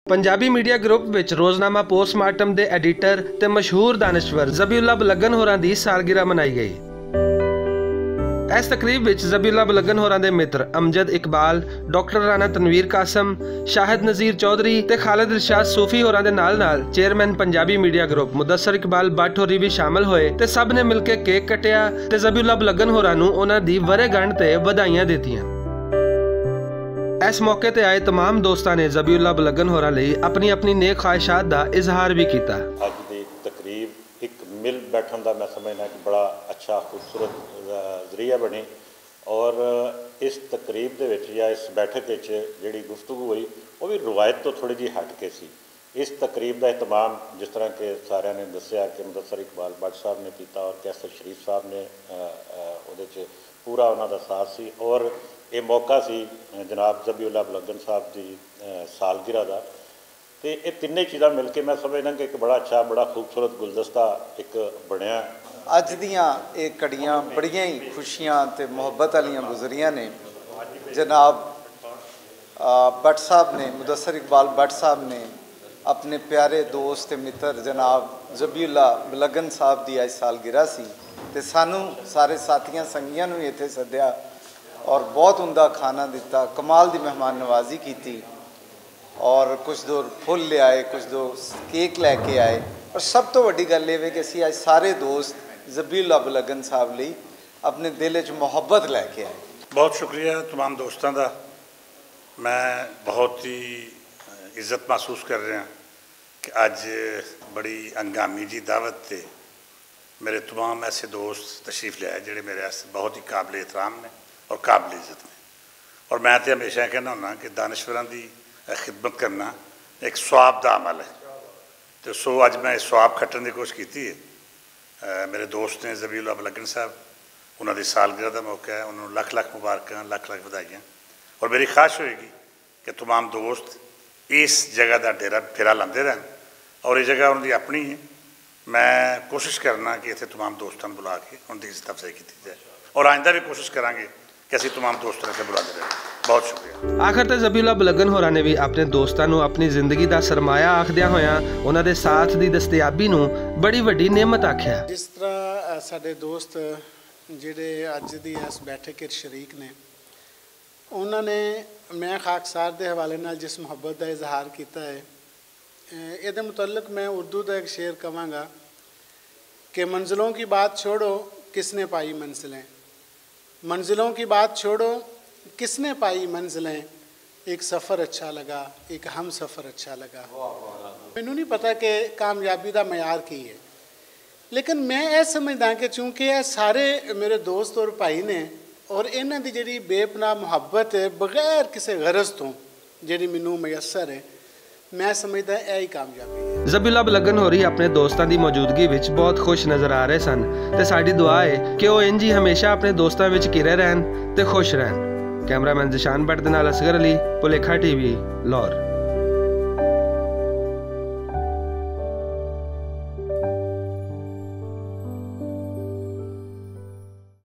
Punjabi media group विच रोज़नामा postmortem के एडिटर ते मशहूर दानिश्वर ज़बीउल्लाह बलगन होरां दी सालगिरह मनाई गई। इस तकरीब विच ज़बीउल्लाह बलगन होरां दे मित्र अमजद इकबाल, डॉक्टर राणा तनवीर कासम, शाहिद नज़ीर चौधरी ते खालिद इरशाद सूफी होरां दे नाल chairman Punjabi media group Mudassar Iqbal Bhatt होरी भी शामिल होए ते सब ने मिलके केक कटिया ते ज़बीउल्लाह बलगन होरां नूं उन्हां दी वरेगंढ ते वधाइयां दित्तियां। इस मौके ते आए तमाम दोस्तां ने ज़बीउल्लाह बलगन होरां लई अपनी अपनी नेक ख्वाहिशात का इजहार भी किया। अज की तकरीब एक मिल बैठन का मैं समझना कि बड़ा अच्छा खूबसूरत जरिया बनी और इस तकरीब दे विच या इस बैठक जी गुफ्तगू हुई वो भी रवायत तो थोड़ी जी हट के सी। इस तकरीब का एहतमाम जिस तरह के सारे ने दसिया कि मुदस्सर इकबाल भट्ट साहब ने किया और कैसर शरीफ साहब ने वो पूरा उन्होंने साथ सी और ये मौका सी जनाब ज़बीउल्लाह बलगन साहब की सालगिरह का। तो ये तिन्ने चीज़ां मिल के मैं समझना कि एक बड़ा अच्छा बड़ा खूबसूरत गुलदस्ता एक बनया। अज दियाँ ये कड़ियाँ बड़ियां ही खुशियां ते मुहब्बत वालियां गुजरियां ने। जनाब भट्ट साहब ने मुदस्सर इकबाल भट्ट साहब ने अपने प्यारे दोस्त मित्र जनाब ज़बीउल्लाह बलगन साहब की अज सालगिरह सी ते सानू सारे साथियां संगियां नूं इत्थे सद्दिया और बहुत उमदा खाना दिता, कमाल की मेहमान नवाजी की और कुछ दूर फुल ले आए, कुछ दूर केक लैके आए और सब तो वड्डी गल ये कि असीं अज सारे दोस्त ज़बीउल्लाह बलगन साहब लई अपने दिल च मुहब्बत लैके आए। बहुत शुक्रिया तमाम दोस्तों का। मैं बहुत ही इज्जत महसूस कर रहा कि अज बड़ी हंगामी जी दावत से मेरे तमाम ऐसे दोस्त तशरीफ़ ले आए जोड़े मेरे बहुत ही काबिल एहतराम ने और काबिल इज़्ज़त ने। और मैं तो हमेशा कहना होना कि दानिश्वरां की खिदमत करना एक स्वाब का अमल है। तो सो अज मैं इस स्वाब खट्टन की कोशिश की है। मेरे दोस्त ने ज़बीउल्लाह बलगन साहब उन्होंने सालगिरह का मौका है, उन्होंने लख लख मुबारक लख लख बधाइयाँ और मेरी ख्वाहिश होएगी कि तमाम दोस्त इस जगह का डेरा फेरा लाते रहन और ये जगह उनकी अपनी है। मैं कोशिश करना कि इतने तमाम दोस्तों बुला के उनकी इज्जत अफजाई की जाए और आइंदा भी कोशिश करांगे कि असीं तमाम दोस्तों से बुलाते रहें। बहुत शुक्रिया। आखिर ते ज़बीउल्लाह बलगन होरां ने भी अपने दोस्तों को अपनी जिंदगी का सरमाया आखदियां होया उन्हां दे साथ की दस्तयाबी नूं बड़ी वड्डी नेमत आख्या। जिस तरह साडे दोस्त जिहड़े अज दी इस बैठक के शरीक ने उन्होंने मैं खाकसार के हवाले नाल जिस मुहब्बत का इजहार किया है ये मुतल्लक मैं उर्दू का एक शेर कहांगा कि मंजिलों की बात छोड़ो किसने पाई मंजिलें, मंजिलों की बात छोड़ो किसने पाई मंजिलें, एक सफ़र अच्छा लगा एक हम सफ़र अच्छा लगा। मैनू नहीं पता कि कामयाबी का मैयार की है, लेकिन मैं ये समझदा कि चूँकि ये सारे मेरे दोस्त और भाई ने और इन्हां दी जिहड़ी बेपनाह मुहब्बत है बगैर किसी गरज तो जिहड़ी मैनू मैसर है, मैं समझदा यही कामयाबी है। ज़बीउल्लाह बलगन होरी अपने दोस्तों की मौजूदगी विच बहुत खुश नज़र आ रहे सन ते साडी दुआ है कि वो इंज ही हमेशा अपने दोस्तों विच घिरे रहन ते खुश रहन। कैमरामैन जिशान भट्ट दे नाल असगर अली, भुलेखा टीवी, लाहौर।